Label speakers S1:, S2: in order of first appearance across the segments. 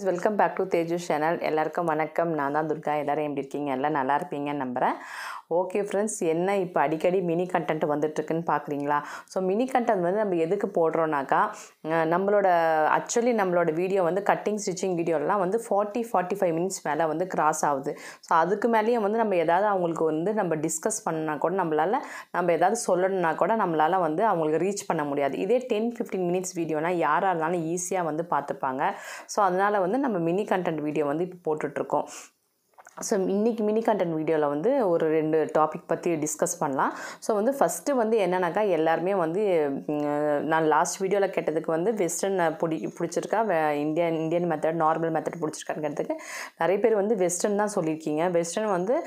S1: Welcome back to Tejas channel. எல்லாருக்கும் வணக்கம். நான் தான் துர்கா. எல்லோரும் எப்படி இருக்கீங்க? எல்லாம் நல்லா இருப்பீங்கன்னு நம்புகிறேன். ஓகே ஃப்ரெண்ட்ஸ், என்ன இப்போ அடிக்கடி மினி கண்டென்ட் வந்துட்டுருக்குன்னு பார்க்குறீங்களா? ஸோ மினி கண்டென்ட் வந்து நம்ம எதுக்கு போடுறோன்னாக்கா, நம்மளோட வீடியோ வந்து கட்டிங் ஸ்டிச்சிங் வீடியோலாம் வந்து 40-45 மினிட்ஸ் மேலே வந்து கிராஸ் ஆகுது. ஸோ அதுக்கு மேலேயும் வந்து நம்ம எதாவது அவங்களுக்கு வந்து நம்ம டிஸ்கஸ் பண்ணா கூட நம்ம எதாவது சொல்லணுன்னா கூட நம்மளால் வந்து அவங்களுக்கு ரீச் பண்ண முடியாது. இதே 10-15 மினிட்ஸ் வீடியோனால் யாராக இருந்தாலும் ஈஸியாக வந்து பார்த்துப்பாங்க. ஸோ அதனால் வந்து நம்ம மினி கண்டென்ட் வீடியோ வந்து இப்போ போட்டுட்ருக்கோம். ஸோ இன்றைக்கி மினி கண்டென்ட் வீடியோவில் வந்து ஒரு 2 டாபிக் பற்றி டிஸ்கஸ் பண்ணலாம். ஸோ வந்து ஃபஸ்ட்டு வந்து என்னன்னாக்கா, எல்லாருமே வந்து நான் லாஸ்ட் வீடியோவில் கேட்டதுக்கு வந்து வெஸ்டர்ன் பிடிச்சிருக்கா, இந்தியன் மெத்தட் நார்மல் மெத்தட் பிடிச்சிருக்கான்னு கேட்டதுக்கு நிறைய பேர் வந்து வெஸ்டர்ன் தான் சொல்லியிருக்கீங்க. வெஸ்டர்ன் வந்து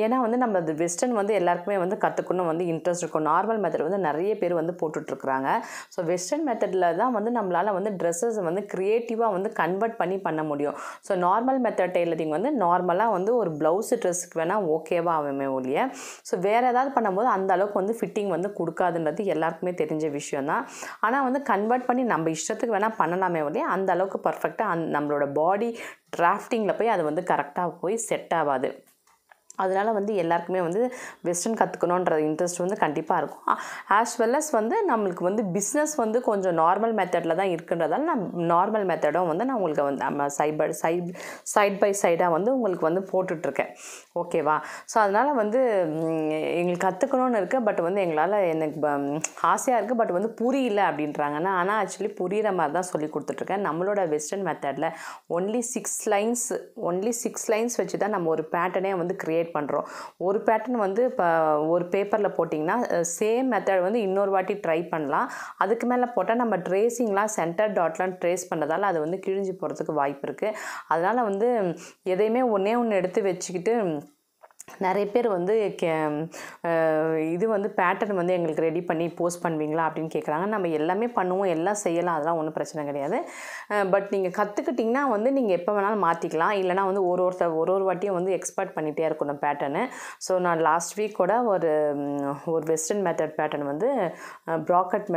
S1: ஏன்னா வந்து நம்ம அது வெஸ்டர்ன் வந்து எல்லாருக்குமே வந்து கற்றுக்கணும் வந்து இன்ட்ரெஸ்ட் இருக்கும். நார்மல் மெத்தட் வந்து நிறைய பேர் வந்து போட்டுட்ருக்குறாங்க. ஸோ வெஸ்டர்ன் மெத்தடில் தான் வந்து நம்மளால் வந்து ட்ரெஸ்ஸஸ் வந்து க்ரியேட்டிவாக வந்து கன்வெர்ட் பண்ண முடியும். ஸோ நார்மல் மெத்தட் டெய்லரிங் வந்து நார்மலாக வந்து ஒரு ப்ளவுஸு ட்ரெஸ்ஸுக்கு வேணால் ஓகேவா ஆகுமே ஒழிய, ஸோ வேறு ஏதாவது பண்ணும்போது அந்த அளவுக்கு வந்து ஃபிட்டிங் வந்து கொடுக்காதுன்றது எல்லாருக்குமே தெரிஞ்ச விஷயம் தான். ஆனால் வந்து கன்வெர்ட் பண்ணி நம்ம இஷ்டத்துக்கு வேணால் பண்ணலாமே ஒழிய அந்த அளவுக்கு பர்ஃபெக்டாக நம்மளோட பாடி டிராஃப்டிங்கில் போய் அது வந்து கரெக்டாக போய் செட் ஆகாது. அதனால் வந்து எல்லாருக்குமே வந்து வெஸ்டர்ன் கற்றுக்கணுன்ற இன்ட்ரெஸ்ட் வந்து கண்டிப்பாக இருக்கும். ஆஸ் வெல் அஸ் வந்து நம்மளுக்கு வந்து பிஸ்னஸ் வந்து கொஞ்சம் நார்மல் மெத்தடில் தான் இருக்குன்றதால நான் நார்மல் மெத்தடும் வந்து நான் உங்களுக்கு வந்து நம்ம சைட் பை சைடாக வந்து உங்களுக்கு வந்து போட்டுட்ருக்கேன். ஓகேவா? ஸோ அதனால் வந்து எங்களுக்கு கற்றுக்கணுன்னு இருக்குது. பட் வந்து எனக்கு ஆசையாக இருக்குது. பட் வந்து புரியல அப்படின்றாங்கன்னா, ஆனால் ஆக்சுவலி புரிகிற மாதிரி தான் சொல்லி கொடுத்துட்ருக்கேன். நம்மளோட வெஸ்டர்ன் மெத்தடில் ஒன்லி 6 லைன்ஸ் வச்சு தான் நம்ம ஒரு பேட்டர்னே வந்து க்ரியேட் பண்ணுறோம். ஒரு பேட்டர்ன் வந்து இப்போ ஒரு பேப்பரில் போட்டிங்கன்னா சேம் மெத்தட் வந்து இன்னொரு வாட்டி ட்ரை பண்ணலாம். அதுக்கு மேலே போட்டால் நம்ம ட்ரேசிங்லாம் சென்டர் டாட்லாம் ட்ரேஸ் பண்ணுறதால அது வந்து கிழிஞ்சு போகிறதுக்கு வாய்ப்பு இருக்குது. அதனால் வந்து எதையுமே ஒன்று எடுத்து வச்சுக்கிட்டு நிறைய பேர் வந்து இது வந்து பேட்டர்ன் வந்து எங்களுக்கு ரெடி பண்ணி போஸ்ட் பண்ணுவீங்களா அப்படின்னு கேட்குறாங்க. நம்ம எல்லாமே பண்ணுவோம், எல்லாம் செய்யலாம், அதெல்லாம் ஒன்றும் பிரச்சனை கிடையாது. பட் நீங்கள் கற்றுக்கிட்டிங்கன்னா வந்து நீங்கள் எப்போ வேணாலும் மாற்றிக்கலாம். இல்லைனா வந்து ஒரு வாட்டியும் வந்து எக்ஸ்பர்ட் பண்ணிகிட்டே இருக்கணும் பேட்டர்னு. ஸோ நான் லாஸ்ட் வீக் கூட ஒரு வெஸ்டர்ன் மெத்தட் பேட்டர்ன் வந்து ப்ராக்கெட்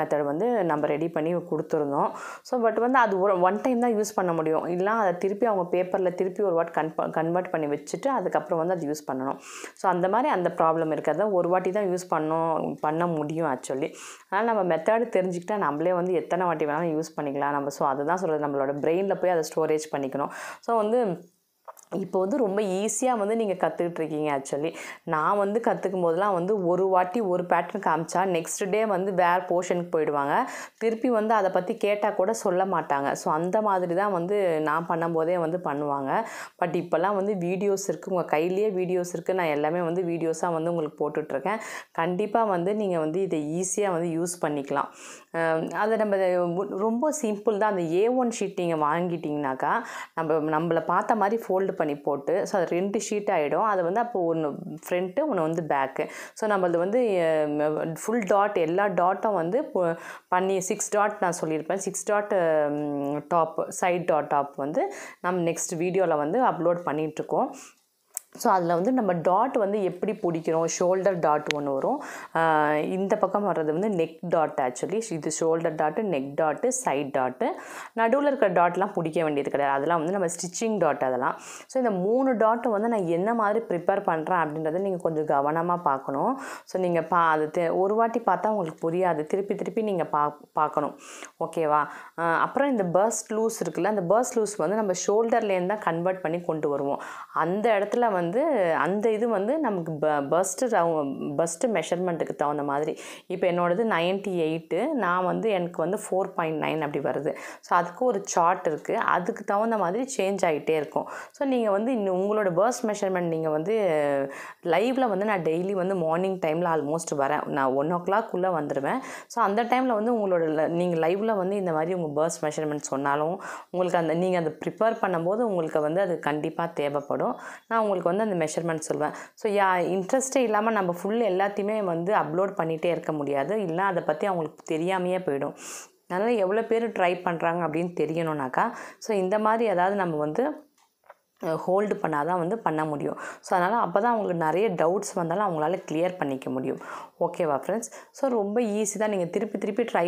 S1: மெத்தட் வந்து நம்ம ரெடி பண்ணி கொடுத்துருந்தோம். ஸோ பட் வந்து அது ஒன் டைம் தான் யூஸ் பண்ண முடியும். இல்லை அதை திருப்பி அவங்க பேப்பரில் திருப்பி ஒரு வாட்டி கன்வெர்ட் பண்ணி வச்சுட்டு அதுக்கப்புறம் வந்து அது யூஸ் பண்ணணும். ஸோ அந்த மாதிரி அந்த ப்ராப்ளம் இருக்கிறத ஒரு வாட்டி தான் யூஸ் பண்ண முடியும் ஆக்சுவலி. அதனால் நம்ம மெத்தடு தெரிஞ்சுக்கிட்டால் நம்மளே வந்து எத்தனை வாட்டி வேணாலும் யூஸ் பண்ணிக்கலாம். ஸோ அதுதான் சொல்கிறது, நம்மளோட பிரெயினில் போய் அதை ஸ்டோரேஜ் பண்ணிக்கணும். ஸோ வந்து இப்போ வந்து ரொம்ப ஈஸியாக வந்து நீங்கள் கற்றுக்கிட்ருக்கீங்க. ஆக்சுவலி நான் வந்து கற்றுக்கும் போதெல்லாம் வந்து ஒரு வாட்டி ஒரு பேட்டர்ன் காமிச்சா நெக்ஸ்ட் டே வந்து வேறு போர்ஷனுக்கு போயிடுவாங்க. திருப்பி வந்து அதை பற்றி கேட்டால் கூட சொல்ல மாட்டாங்க. ஸோ அந்த மாதிரி தான் வந்து நான் பண்ணும்போதே வந்து பண்ணுவாங்க. பட் இப்போல்லாம் வந்து வீடியோஸ் இருக்குது, உங்கள் கையிலேயே வீடியோஸ் இருக்குது. நான் எல்லாமே வந்து வீடியோஸாக வந்து உங்களுக்கு போட்டுட்ருக்கேன். கண்டிப்பாக வந்து நீங்கள் வந்து இதை ஈஸியாக வந்து யூஸ் பண்ணிக்கலாம். அதை நம்ம ரொம்ப சிம்பிள் தான். அந்த A1 ஷீட் நீங்கள் வாங்கிட்டிங்கனாக்கா நம்மளை பார்த்த மாதிரி ஃபோல்டு பண்ணி போட்டு, ஸோ அது 2 ஷீட் ஆகிடும். அது வந்து அப்போ ஒன்று ஃப்ரண்ட்டு, ஒன்று வந்து பேக்கு. ஸோ நம்மளது வந்து ஃபுல் டாட் எல்லா டாட்டும் வந்து பண்ணி 6 டாட் நான் சொல்லியிருப்பேன். 6 டாட் சைட் டாப் வந்து நம்ம நெக்ஸ்ட் வீடியோவில் வந்து அப்லோட் பண்ணிகிட்ருக்கோம். ஸோ அதில் வந்து நம்ம டாட் வந்து எப்படி பிடிக்கிறோம், ஷோல்டர் டாட் ஒன்று வரும். இந்த பக்கம் வர்றது வந்து நெக் டாட். ஆக்சுவலி இது shoulder dot, neck dot, side dot. நடுவில் இருக்கிற டாட்லாம் பிடிக்க வேண்டியது கிடையாது. அதெல்லாம் வந்து நம்ம ஸ்டிச்சிங் டாட் அதெல்லாம். ஸோ இந்த 3 டாட்டை வந்து நான் என்ன மாதிரி ப்ரிப்பேர் பண்ணுறேன் அப்படின்றத நீங்கள் கொஞ்சம் கவனமாக பார்க்கணும். ஸோ நீங்கள் அது ஒரு வாட்டி பார்த்தா உங்களுக்கு புரியாது. திருப்பி நீங்கள் பார்க்கணும். ஓகேவா? அப்புறம் இந்த பர்ஸ்ட் லூஸ் இருக்குல்ல, அந்த பர்ஸ்ட் லூஸ் வந்து நம்ம ஷோல்டர்லேருந்து தான் கன்வெர்ட் பண்ணி கொண்டு வருவோம். அந்த இடத்துல வந்து அந்த இது வந்து நமக்கு பஸ்ட்டு மெஷர்மெண்ட்டுக்கு தகுந்த மாதிரி. இப்போ என்னோடது 98, நான் வந்து எனக்கு வந்து 4.9 அப்படி வருது. ஸோ அதுக்கு ஒரு சார்ட் இருக்குது. அதுக்கு தகுந்த மாதிரி சேஞ்ச் ஆகிட்டே இருக்கும். ஸோ நீங்கள் வந்து உங்களோட பர்ஸ்ட் மெஷர்மெண்ட் நீங்கள் வந்து லைவில் வந்து நான் டெய்லி வந்து மார்னிங் டைமில் ஆல்மோஸ்ட் வரேன். நான் 1 o'clock வந்துடுவேன். ஸோ அந்த டைமில் வந்து நீங்கள் லைவில் வந்து இந்த மாதிரி உங்கள் பர்ஸ்ட் மெஷர்மெண்ட் சொன்னாலும் உங்களுக்கு நீங்கள் அதை ப்ரிப்பேர் பண்ணும்போது உங்களுக்கு வந்து அது கண்டிப்பாக தேவைப்படும். நான் உங்களுக்கு வந்து அந்த மெஷர்மெண்ட் சொல்லுவேன். ஸோ இன்ட்ரெஸ்ட்டே இல்லாமல் நம்ம ஃபுல் எல்லாத்தையுமே வந்து அப்லோட் பண்ணிகிட்டே இருக்க முடியாது. இல்லை அதை பற்றி அவங்களுக்கு தெரியாமையே போயிடும். அதனால் எவ்வளோ பேர் ட்ரை பண்ணுறாங்க அப்படின்னு தெரியணுன்னாக்கா, ஸோ இந்த மாதிரி ஏதாவது நம்ம வந்து ஹோல்டு பண்ணால் தான் வந்து பண்ண முடியும். ஸோ அதனால் அப்போ தான் அவங்களுக்கு நிறைய டவுட்ஸ் வந்தாலும் அவங்களால கிளியர் பண்ணிக்க முடியும். ஓகேவா ஃப்ரெண்ட்ஸ்? ஸோ ரொம்ப ஈஸி தான். நீங்கள் திருப்பி ட்ரை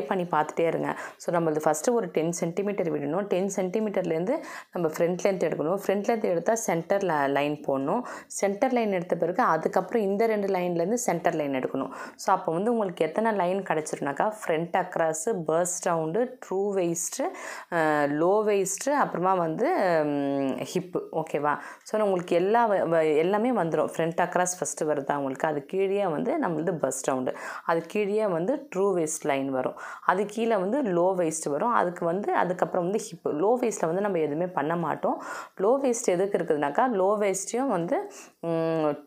S1: பண்ணி பார்த்துட்டே இருங்க. ஸோ நம்மளது ஃபஸ்ட்டு ஒரு 10 சென்டிமீட்டர் விடணும். 10 சென்டிமீட்டர்லேருந்து நம்ம ஃப்ரண்ட் லென்த் எடுக்கணும். ஃப்ரண்ட் லென்த் எடுத்தால் சென்டர் லைன் போடணும். சென்டர் லைன் எடுத்த பிறகு அதுக்கப்புறம் இந்த 2 லைன்லேருந்து சென்டர் லைன் எடுக்கணும். ஸோ அப்போ வந்து உங்களுக்கு எத்தனை லைன் கிடச்சிருனாக்கா, front across, first round, true waist, low waist, அப்புறமா வந்து ஹிப்பு. ஓகேவா? ஸோ உங்களுக்கு எல்லாமே வந்துடும். ஃப்ரண்ட் அக்ராஸ் ஃபஸ்ட்டு வருதா உங்களுக்கு, அது கீழே வந்து நம்மளது பஸ்ட் ரவுண்டு, அது கீழே வந்து ட்ரூ வெயிஸ்ட் லைன் வரும், அது கீழே வந்து லோ வெயிஸ்ட் வரும், அதுக்கப்புறம் வந்து ஹிப்பு. லோ வெயிஸ்ட்டில் வந்து நம்ம எதுவுமே பண்ண மாட்டோம். லோ வெயிஸ்ட் எதுக்கு இருக்குதுனாக்கா, லோ வெயிஸ்ட்டையும் வந்து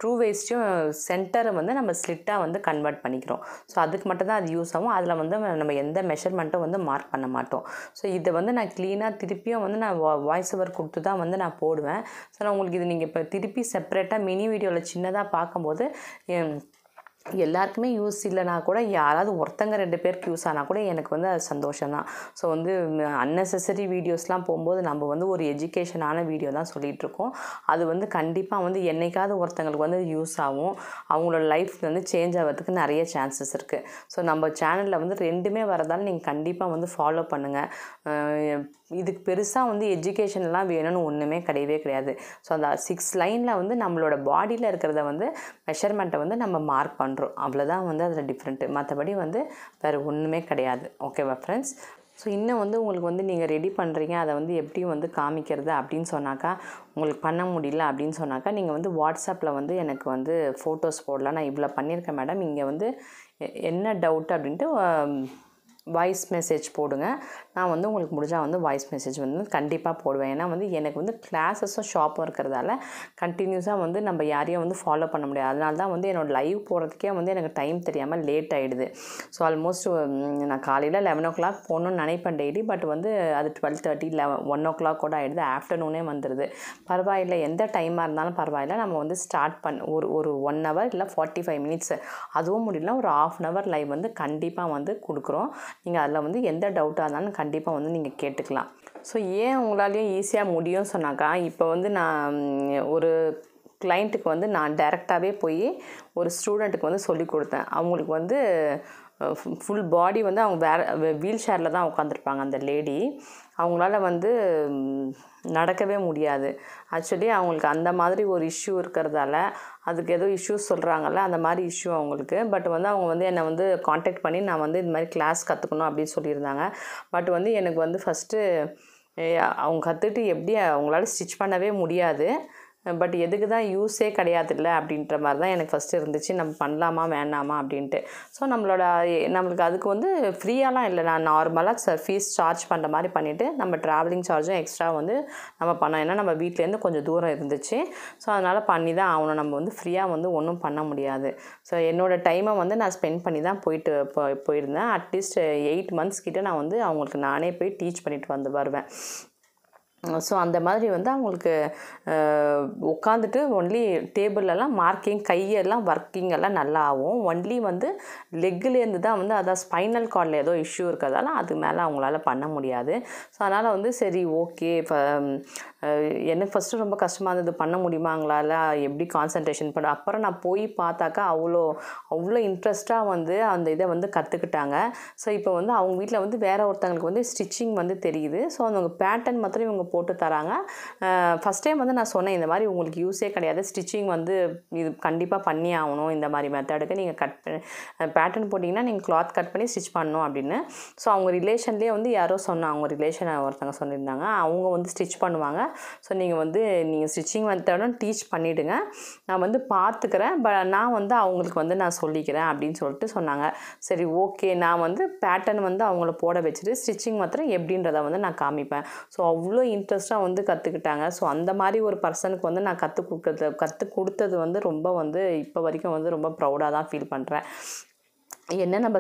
S1: ட்ரூ வெயிஸ்ட்டையும் சென்டரை வந்து நம்ம ஸ்லிட்டாக வந்து கன்வெர்ட் பண்ணிக்கிறோம். ஸோ அதுக்கு மட்டும் தான் அது யூஸ் ஆகும். அதில் வந்து நம்ம எந்த மெஷர்மெண்ட்டும் வந்து மார்க் பண்ண மாட்டோம். ஸோ இதை வந்து நான் க்ளீனாக திருப்பியும் வந்து நான் வாய்ஸ் ஓவர் கொடுத்து தான் வந்து நான் போடுவேன். ஸோ நான் உங்களுக்கு இது நீங்கள் இப்போ திருப்பி செப்பரேட்டாக மினி வீடியோவில் சின்னதாக பார்க்கும்போது எல்லாருக்குமே யூஸ் இல்லைனா கூட யாராவது ஒருத்தங்க 2 பேருக்கு யூஸ் ஆனால் கூட எனக்கு வந்து அது சந்தோஷம்தான். ஸோ வந்து அன்னெசரி வீடியோஸ்லாம் போகும்போது நம்ம வந்து ஒரு எஜுகேஷனான வீடியோ தான் சொல்லிகிட்ருக்கோம். அது வந்து கண்டிப்பாக வந்து என்னைக்காவது ஒருத்தங்களுக்கு வந்து யூஸ் ஆகும். அவங்களோட லைஃப் வந்து சேஞ்ச் ஆகிறதுக்கு நிறைய சான்சஸ் இருக்குது. ஸோ நம்ம சேனலில் வந்து 2மே வரதால் நீங்கள் கண்டிப்பாக வந்து ஃபாலோ பண்ணுங்கள். இதுக்கு பெருசாக வந்து எஜுகேஷன்லாம் வேணும்னு ஒன்றுமே கிடையாது. ஸோ அந்த 6 லைனில் வந்து நம்மளோட பாடியில் இருக்கிறத வந்து மெஷர்மெண்ட்டை வந்து நம்ம மார்க் பண்ணுறோம். அவ்வளோதான் வந்து அதில் டிஃப்ரெண்ட்டு. மற்றபடி வந்து வேறு ஒன்றுமே கிடையாது. ஓகேவா ஃப்ரெண்ட்ஸ்? ஸோ இன்னும் வந்து உங்களுக்கு வந்து நீங்கள் ரெடி பண்ணுறீங்க, அதை வந்து எப்படி வந்து காமிக்கிறது அப்படின்னு சொன்னாக்கா, உங்களுக்கு பண்ண முடியல அப்படின்னு சொன்னாக்கா, நீங்கள் வந்து வாட்ஸ்அப்பில் வந்து எனக்கு வந்து ஃபோட்டோஸ் போடலாம். நான் இவ்வளோ பண்ணியிருக்கேன் மேடம், இங்கே வந்து என்ன டவுட் அப்படின்ட்டு வாய்ஸ் மெசேஜ் போடுங்க. நான் வந்து உங்களுக்கு முடிஞ்சால் வந்து வாய்ஸ் மெசேஜ் வந்து கண்டிப்பாக போடுவேன். ஏன்னா வந்து எனக்கு வந்து கிளாஸஸும் ஷாப்பும் இருக்கிறதால கண்டினியூஸாக வந்து நம்ம யாரையும் வந்து ஃபாலோ பண்ண முடியாது. அதனால தான் வந்து என்னோடய லைவ் போகிறதுக்கே வந்து எனக்கு டைம் தெரியாமல் லேட் ஆகிடுது. ஸோ ஆல்மோஸ்ட் நான் காலையில் 11 o'clock போகணுன்னு நினைப்பேன் டெய்லி. பட் வந்து அது 12:30, 1 o'clock கூட ஆகிடுது. ஆஃப்டர்நூனே வந்துடுது. பரவாயில்லை, எந்த டைமாக இருந்தாலும் பரவாயில்ல, நம்ம வந்து ஸ்டார்ட் ஒரு 1 hour இல்லை 45 minutes, அதுவும் முடியல ஒரு 1/2 hour லைவ் வந்து கண்டிப்பாக வந்து கொடுக்குறோம். நீங்கள் அதில் வந்து எந்த டவுட்டாக இருந்தாலும் கண்டிப்பாக வந்து நீங்கள் கேட்டுக்கலாம். ஸோ ஏன் உங்களாலேயும் ஈஸியாக முடியும்னு சொன்னாக்கா, இப்போ வந்து நான் ஒரு கிளைண்ட்டுக்கு வந்து நான் டைரெக்டாகவே போய் ஒரு ஸ்டூடெண்ட்டுக்கு வந்து சொல்லி கொடுத்தேன். அவங்களுக்கு வந்து ஃபுல் பாடி வந்து அவங்க வீல் சேரில் தான் உட்காந்துருப்பாங்க. அந்த லேடி அவங்களால வந்து நடக்கவே முடியாது. ஆக்சுவலி அவங்களுக்கு அந்த மாதிரி ஒரு இஷ்யூ இருக்கிறதால, அதுக்கு ஏதோ இஷ்யூஸ் சொல்கிறாங்கல்ல, அந்த மாதிரி இஷ்யூ அவங்களுக்கு. பட் வந்து அவங்க வந்து என்னை வந்து காண்டாக்ட் பண்ணி நான் வந்து இது மாதிரி கிளாஸ் கற்றுக்கணும் அப்படின்னு சொல்லியிருந்தாங்க. பட் வந்து எனக்கு வந்து ஃபஸ்ட்டு அவங்க கற்றுட்டு எப்படி அவங்களால ஸ்டிச் பண்ணவே முடியாது. பட் எதுக்கு தான் யூஸே கிடையாதுல்ல அப்படின்ற மாதிரி தான் எனக்கு ஃபஸ்ட்டு இருந்துச்சு. நம்ம பண்ணலாமா வேணாமா அப்படின்ட்டு. ஸோ நம்மளுக்கு அதுக்கு வந்து ஃப்ரீயாலாம் இல்லை. நான் நார்மலாக ஃபீஸ் சார்ஜ் பண்ணுற மாதிரி பண்ணிவிட்டு நம்ம ட்ராவலிங் சார்ஜும் எக்ஸ்ட்ரா வந்து நம்ம பண்ணோம். ஏன்னா நம்ம வீட்டிலேருந்து கொஞ்சம் தூரம் இருந்துச்சு. ஸோ அதனால் பண்ணி தான் ஆகணும். நம்ம வந்து ஃப்ரீயாக வந்து ஒன்றும் பண்ண முடியாது. ஸோ என்னோடய டைமை வந்து நான் ஸ்பெண்ட் பண்ணி தான் போயிருந்தேன். அட்லீஸ்ட் 8 months கிட்டே நான் வந்து அவங்களுக்கு நானே போய் டீச் பண்ணிட்டு வருவேன். ஸோ அந்த மாதிரி வந்து அவங்களுக்கு உட்காந்துட்டு ஒன்லி டேபிளெல்லாம் மார்க்கிங், கையெல்லாம் ஒர்க்கிங் எல்லாம் நல்லா ஆகும். ஒன்லி வந்து லெக்குலேருந்து தான் வந்து அதான் ஸ்பைனல் கார்டில் ஏதோ இஷ்யூ இருக்கிறதால அது மேலே அவங்களால பண்ண முடியாது. ஸோ அதனால் வந்து சரி ஓகே, எனக்கு ஃபஸ்ட்டு ரொம்ப கஷ்டமாக இருந்தது, பண்ண முடியுமாங்களால, எப்படி கான்சன்ட்ரேஷன் பண்ண. அப்புறம் நான் போய் பார்த்தாக்கா அவ்வளோ இன்ட்ரெஸ்ட்டாக வந்து அந்த இதை வந்து கற்றுக்கிட்டாங்க. ஸோ இப்போ வந்து அவங்க வீட்டில் வந்து வேறு ஒருத்தங்களுக்கு வந்து ஸ்டிச்சிங் வந்து தெரியுது. ஸோ அவங்க பேட்டர்ன் மாத்திரம் இவங்க போட்டு தராங்க. ஃபஸ்ட் டைம் வந்து நான் சொன்னேன், இந்த மாதிரி உங்களுக்கு யூஸே கிடையாது, ஸ்டிச்சிங் வந்து இது கண்டிப்பாக பண்ணி ஆகணும், இந்த மாதிரி மெத்தடுக்கு நீங்கள் பேட்டர்ன் போட்டிங்கன்னா நீங்கள் கிளாத் கட் பண்ணி ஸ்டிச் பண்ணணும் அப்படின்னு. ஸோ அவங்க ரிலேஷன்லேயே வந்து யாரோ சொன்னாங்க, அவங்க ரிலேஷன் ஒருத்தங்க சொல்லியிருந்தாங்க, அவங்க வந்து ஸ்டிச் பண்ணுவாங்க. ஸோ நீங்கள் ஸ்டிச்சிங் மெத்தடும் டீச் பண்ணிவிடுங்க, நான் வந்து பார்த்துக்கிறேன், நான் வந்து அவங்களுக்கு வந்து நான் சொல்லிக்கிறேன் அப்படின்னு சொல்லிட்டு சொன்னாங்க. சரி ஓகே, நான் வந்து பேட்டர்ன் வந்து அவங்கள போட வச்சுட்டு ஸ்டிச்சிங் மாத்திரம் எப்படின்றத வந்து நான் காமிப்பேன். ஸோ அவ்வளோ இன்ட்ரெஸ்ட்டாக வந்து கற்றுக்கிட்டாங்க. ஸோ அந்த மாதிரி ஒரு பர்சனுக்கு வந்து நான் கற்றுக் கொடுத்தது வந்து ரொம்ப வந்து இப்போ வரைக்கும் வந்து ரொம்ப ப்ரௌடாக தான் ஃபீல் பண்ணுறேன். என்ன நம்ம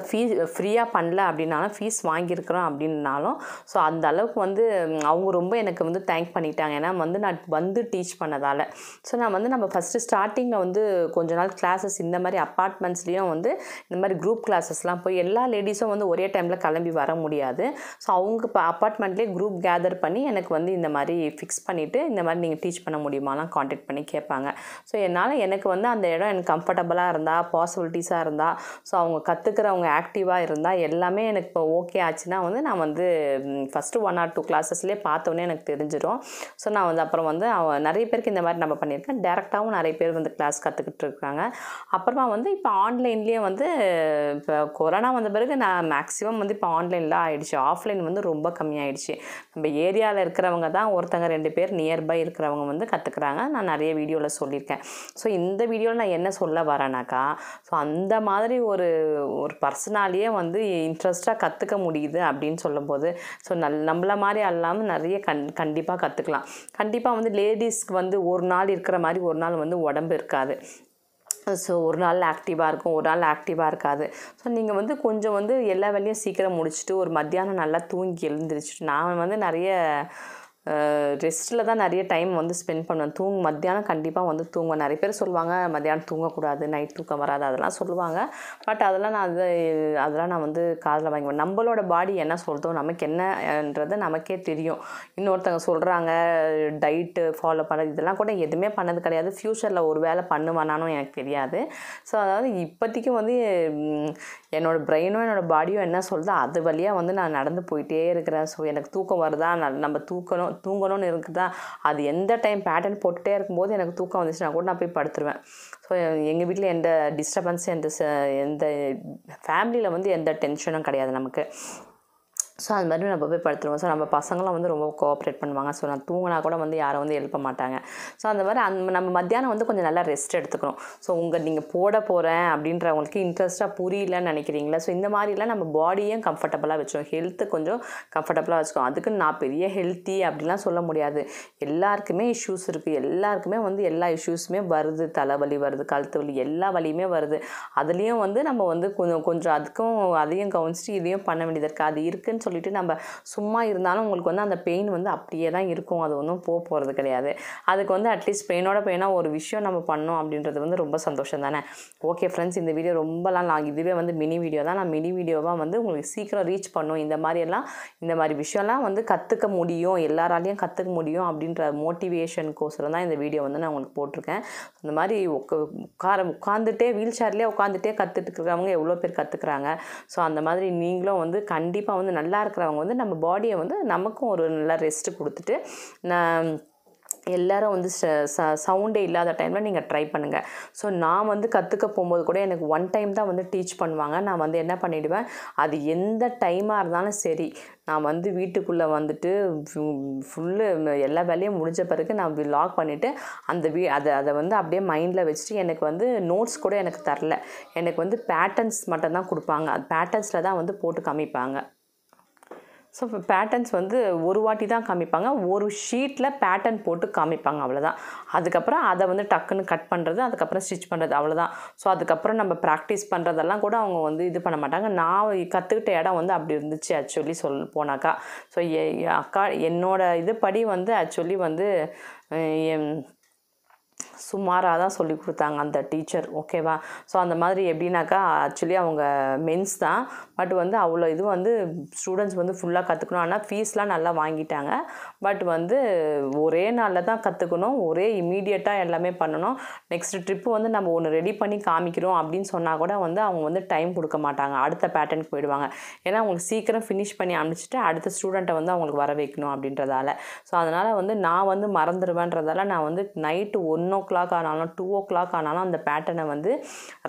S1: ஃப்ரீயாக பண்ணல அப்படின்னாலும் ஃபீஸ் வாங்கியிருக்கிறோம் அப்படின்னாலும் ஸோ அந்த அளவுக்கு வந்து அவங்க ரொம்ப எனக்கு வந்து தேங்க் பண்ணிட்டாங்க. ஏன்னா வந்து நான் வந்து டீச் பண்ணதால். ஸோ நான் வந்து நம்ம ஃபஸ்ட்டு ஸ்டார்டிங்கில் வந்து கொஞ்ச நாள் கிளாஸஸ் இந்த மாதிரி அப்பார்ட்மெண்ட்ஸ்லேயும் வந்து இந்த மாதிரி குரூப் கிளாஸஸ்லாம் போய் எல்லா லேடிஸும் வந்து ஒரே டைமில் கிளம்பி வர முடியாது. ஸோ அவங்க இப்போ அப்பார்ட்மெண்ட்லேயே குரூப் கேதர் பண்ணி எனக்கு வந்து இந்த மாதிரி ஃபிக்ஸ் பண்ணிவிட்டு இந்த மாதிரி நீங்கள் டீச் பண்ண முடியுமாலாம் காண்டாக்ட் பண்ணி கேட்பாங்க. ஸோ என்னால் எனக்கு வந்து அந்த இடம் எனக்கு கம்ஃபர்டபுளாக இருந்தால், பாசிபிலிட்டிஸாக இருந்தால், ஸோ அவங்க கற்றுக்கிறவங்க ஆக்டிவாக இருந்தால் எல்லாமே எனக்கு இப்போ ஓகே ஆச்சுன்னா வந்து நான் வந்து ஃபஸ்ட்டு 1 or 2 கிளாஸஸ்லேயே பார்த்தோன்னே எனக்கு தெரிஞ்சிடும். ஸோ நான் வந்து அப்புறம் வந்து நிறைய பேருக்கு இந்த மாதிரி நம்ம பண்ணியிருக்கேன். டேரெக்டாகவும் நிறைய பேர் வந்து கிளாஸ் கற்றுக்கிட்டு இருக்காங்க. அப்புறமா வந்து இப்போ ஆன்லைன்லேயே வந்து இப்போ கொரோனா வந்த பிறகு நான் மேக்ஸிமம் வந்து இப்போ ஆன்லைனில் ஆகிடுச்சு. ஆஃப்லைன் வந்து ரொம்ப கம்மியாயிடுச்சு. நம்ம ஏரியாவில் இருக்கிறவங்க தான் ஒருத்தங்க 2 பேர் நியர்பை இருக்கிறவங்க வந்து கற்றுக்குறாங்க. நான் நிறைய வீடியோவில் சொல்லியிருக்கேன். ஸோ இந்த வீடியோவில் நான் என்ன சொல்ல வரேனாக்கா, ஸோ அந்த மாதிரி ஒரு பர்சனாலேயே வந்து இன்ட்ரெஸ்ட்டாக கற்றுக்க முடியுது அப்படின்னு சொல்லும்போது, ஸோ நம்மள மாதிரி அல்லாமல் நிறைய கண்டிப்பாக கற்றுக்கலாம். கண்டிப்பாக வந்து லேடிஸ்க்கு வந்து ஒரு நாள் இருக்கிற மாதிரி ஒரு நாள் வந்து உடம்பு இருக்காது. ஸோ ஒரு நாள் ஆக்டிவாக இருக்கும், ஒரு நாள் ஆக்டிவாக இருக்காது. ஸோ நீங்கள் வந்து கொஞ்சம் வந்து எல்லா வேலையும் சீக்கிரம் முடிச்சுட்டு ஒரு மத்தியானம் நல்லா தூங்கி எழுந்திரிச்சிட்டு நான் வந்து நிறைய ரெஸ்ட்டில் தான் நிறைய டைம் வந்து ஸ்பெண்ட் பண்ணுவேன். மத்தியானம் கண்டிப்பாக வந்து தூங்குவேன். நிறைய பேர் சொல்லுவாங்க மத்தியானம் தூங்கக்கூடாது, நைட் தூக்கம் வராது, அதெல்லாம் சொல்லுவாங்க. பட் அதெல்லாம் நான் வந்து காதில் வாங்குவேன். நம்மளோட பாடி என்ன சொல்லுதோ, நமக்கு என்னன்றது நமக்கே தெரியும். இன்னொருத்தவங்க சொல்கிறாங்க டயட்டு ஃபாலோ பண்ணது, இதெல்லாம் கூட எதுவுமே பண்ணது கிடையாது. ஃப்யூச்சரில் ஒரு வேளை பண்ணுவேனானும் எனக்கு தெரியாது. ஸோ அதாவது இப்போதைக்கு வந்து என்னோடய பிரெயினும் என்னோடய பாடியும் என்ன சொல்லுதோ அது வழியாக வந்து நான் நடந்து போயிட்டே இருக்கிறேன். ஸோ எனக்கு தூக்கம் வருதா, நம்ம தூங்கணும்னு இருக்குதா, அது எந்த டைம் பேட்டர்ன் போட்டுகிட்டே இருக்கும்போது எனக்கு தூக்கம் வந்துச்சுன்னா கூட நான் போய் படுத்துருவேன். ஸோ எங்கள் வீட்டில் எந்த டிஸ்டர்பன்ஸும் எந்த ஃபேமிலியில் வந்து எந்த டென்ஷனும் கிடையாது நமக்கு. ஸோ அது மாதிரி நம்ம போய் படுத்துருவோம். ஸோ நம்ம பசங்களாம் வந்து ரொம்ப கோஆப்ரேட் பண்ணுவாங்க. ஸோ நான் தூங்கினா கூட வந்து யாரும் வந்து எழுப்ப மாட்டாங்க. ஸோ அந்த மாதிரி நம்ம மத்தியானம் வந்து கொஞ்சம் நல்லா ரெஸ்ட் எடுத்துக்கணும். ஸோ நீங்கள் போட போகிறேன் அப்படின்றவங்களுக்கு இன்ட்ரெஸ்ட்டாக புரியலன்னு நினைக்கிறீங்களா, ஸோ இந்த மாதிரிலாம் நம்ம பாடியும் கம்ஃபர்டபுளாக வச்சுக்கணும், ஹெல்த்து கொஞ்சம் கம்ஃபர்டபுளாக வச்சுக்கணும். அதுக்கு நான் பெரிய ஹெல்த்தி அப்படிலாம் சொல்ல முடியாது. எல்லாருக்குமே இஷ்யூஸ் இருக்குது. எல்லாருக்குமே வந்து எல்லா இஷ்யூஸுமே வருது. தலைவலி வருது, கழுத்து வலி, எல்லா வலியுமே வருது. அதுலேயும் வந்து நம்ம வந்து கொஞ்சம் அதையும் கவனிச்சிட்டு இதையும் பண்ண வேண்டியது இருக்குது. அது இருக்குன்னு சொல்லிட்டு நம்ம சும்மா இருந்தாலும் உங்களுக்கு வந்து அந்த பெயின் வந்து அப்படியே தான் இருக்கும். அது ஒன்றும் போகிறது கிடையாது. அதுக்கு வந்து அட்லீஸ்ட் பெயினாக ஒரு விஷயம் நம்ம பண்ணோம் அப்படின்றது வந்து ரொம்ப சந்தோஷம் தானே. ஓகே ஃப்ரெண்ட்ஸ், இந்த வீடியோ ரொம்பலாம் இதுவே வந்து மினி வீடியோ தான். நான் மினி வீடியோவாக வந்து உங்களுக்கு சீக்கிரம் ரீச் பண்ணும். இந்த மாதிரி விஷயம்லாம் வந்து கற்றுக்க முடியும், எல்லாராலையும் கற்றுக்க முடியும் அப்படின்ற மோட்டிவேஷனுக்கோசரம் தான் இந்த வீடியோ வந்து நான் உங்களுக்கு போட்டிருக்கேன். இந்த மாதிரி உட்காந்துட்டே வீல் சேர்லேயே உட்காந்துட்டே கற்றுட்டு இருக்கிறவங்க எவ்வளோ பேர் கற்றுக்குறாங்க. ஸோ அந்த மாதிரி நீங்களும் வந்து கண்டிப்பாக வந்து நல்லா இருக்கிறவங்க வந்து நம்ம பாடியை வந்து நமக்கும் ஒரு நல்ல ரெஸ்ட்டு கொடுத்துட்டு எல்லோரும் வந்து சவுண்டே இல்லாத டைமில் நீங்கள் ட்ரை பண்ணுங்கள். ஸோ நான் வந்து கற்றுக்க போகும்போது கூட எனக்கு 1 டைம் தான் வந்து டீச் பண்ணுவாங்க. நான் வந்து என்ன பண்ணிவிடுவேன், அது எந்த டைமாக இருந்தாலும் சரி, நான் வந்து வீட்டுக்குள்ளே வந்துட்டு ஃபுல்லு எல்லா வேலையும் முடிஞ்ச பிறகு நான் லாக் பண்ணிவிட்டு அதை வந்து அப்படியே மைண்டில் வச்சுட்டு எனக்கு வந்து நோட்ஸ் கூட எனக்கு தரல. எனக்கு வந்து பேட்டர்ன்ஸ் மட்டும்தான் கொடுப்பாங்க. அது பேட்டர்ன்ஸில் தான் வந்து போட்டு காமிப்பாங்க. ஸோ இப்போ பேட்டர்ன்ஸ் வந்து ஒரு வாட்டி தான் காமிப்பாங்க. ஒரு ஷீட்டில் பேட்டர்ன் போட்டு காமிப்பாங்க, அவ்வளோதான். அதுக்கப்புறம் அதை வந்து டக்குன்னு கட் பண்ணுறது, அதுக்கப்புறம் ஸ்டிச் பண்ணுறது, அவ்வளோதான். ஸோ அதுக்கப்புறம் நம்ம ப்ராக்டிஸ் பண்ணுறதெல்லாம் கூட அவங்க வந்து இது பண்ண மாட்டாங்க. நான் கற்றுக்கிட்ட இடம் வந்து அப்படி இருந்துச்சு ஆக்சுவலி போனாக்கா. ஸோ என்னோடய இதுபடி வந்து ஆக்சுவலி வந்து சுமாராக தான் சொல்லி கொடுத்தாங்க அந்த டீச்சர். ஓகேவா. ஸோ அந்த மாதிரி எப்படின்னாக்கா ஆக்சுவலி அவங்க மென்ஸ் தான். பட் வந்து அவ்வளோ இது வந்து ஸ்டூடெண்ட்ஸ் வந்து ஃபுல்லாக கற்றுக்கணும். ஆனால் ஃபீஸ்லாம் நல்லா வாங்கிட்டாங்க. பட் வந்து ஒரே நாளில் தான் கற்றுக்கணும், ஒரே இமீடியட்டாக எல்லாமே பண்ணணும். நெக்ஸ்ட் ட்ரிப்பு வந்து நம்ம ஒன்று ரெடி பண்ணி காமிக்கிறோம் அப்படின்னு சொன்னால் கூட வந்து அவங்க வந்து டைம் கொடுக்க மாட்டாங்க, அடுத்த பேட்டர்னுக்கு போயிடுவாங்க. ஏன்னா அவங்களுக்கு சீக்கிரம் ஃபினிஷ் பண்ணி அனுப்பிச்சிட்டு அடுத்த ஸ்டூடெண்ட்டை வந்து அவங்களுக்கு வர வைக்கணும் அப்படின்றதால. ஸோ அதனால் வந்து நான் வந்து மறந்துடுவேன்றதால நான் வந்து நைட்டு 1 o'clock ஆனாலும் 2 o'clock ஆனாலும் அந்த பேட்டர்னை வந்து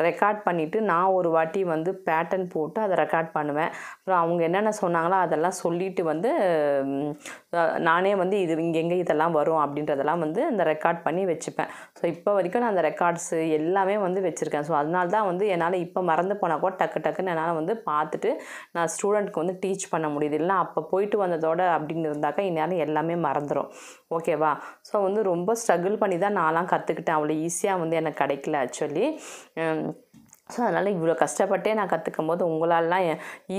S1: ரெக்கார்ட் பண்ணிவிட்டு நான் ஒரு வாட்டி வந்து பேட்டர்ன் போட்டு அதை ரெக்கார்ட் பண்ணுவேன். அப்புறம் அவங்க என்னென்ன சொன்னாங்களோ அதெல்லாம் சொல்லிவிட்டு வந்து நானே வந்து இங்கே இதெல்லாம் வரும் அப்படின்றதெல்லாம் வந்து அந்த ரெக்கார்ட் பண்ணி வச்சுப்பேன். ஸோ இப்போ வரைக்கும் நான் அந்த ரெக்கார்ட்ஸு எல்லாமே வந்து வச்சுருக்கேன். ஸோ அதனால தான் வந்து என்னால் இப்போ மறந்து போனால் கூட டக்குன்னு என்னால் வந்து பார்த்துட்டு நான் ஸ்டூடெண்ட்க்கு வந்து டீச் பண்ண முடியுது. இல்லைனா அப்போ போயிட்டு வந்ததோட அப்படின்னு இருந்தாக்கா இந்நேரம் எல்லாமே மறந்துடும். ஓகேவா. ஸோ வந்து ரொம்ப ஸ்ட்ரகிள் பண்ணி தான் நான்லாம் கற்றுக்கிட்டேன். அவ்வளோ ஈஸியாக வந்து எனக்கு கிடைக்கல ஆக்சுவலி. ஸோ அதனால் இவ்வளோ கஷ்டப்பட்டே நான் கற்றுக்கும் போது உங்களாலலாம்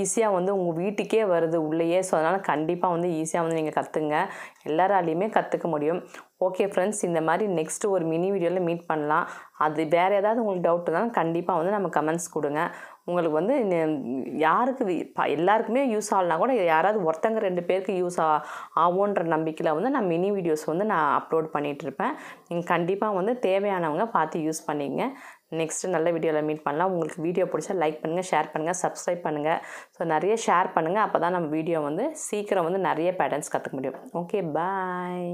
S1: ஈஸியாக வந்து உங்கள் வீட்டுக்கே வருது உள்ளேயே. ஸோ அதனால் கண்டிப்பாக வந்து ஈஸியாக வந்து நீங்கள் கற்றுங்க, எல்லாராலையுமே கற்றுக்க முடியும். ஓகே ஃப்ரெண்ட்ஸ், இந்த மாதிரி நெக்ஸ்ட்டு ஒரு மினி வீடியோவில் மீட் பண்ணலாம். அது வேறு ஏதாவது உங்களுக்கு டவுட் இருந்தாலும் கண்டிப்பாக வந்து நம்ம கமெண்ட்ஸ் கொடுங்க. உங்களுக்கு வந்து யாருக்கு எல்லாருக்குமே யூஸ் ஆகலனா கூட யாராவது ஒருத்தங்க 2 பேருக்கு யூஸ் ஆகுன்ற நம்பிக்கையில் வந்து நான் மினி வீடியோஸ் வந்து நான் அப்லோட் பண்ணிகிட்ருப்பேன். நீங்கள் கண்டிப்பாக வந்து தேவையானவங்க பார்த்து யூஸ் பண்ணிங்க. நெக்ஸ்ட்டு நல்ல வீடியோவில் மீட் பண்ணலாம். உங்களுக்கு வீடியோ பிடிச்சா லைக் பண்ணுங்கள், ஷேர் பண்ணுங்கள், சப்ஸ்கிரைப் பண்ணுங்கள். ஸோ நிறைய ஷேர் பண்ணுங்கள். அப்போ தான் நம்ம வீடியோ வந்து சீக்கிரம் வந்து நிறைய பேட்டர்ன்ஸ் கற்றுக்க முடியும். ஓகே, பாய்.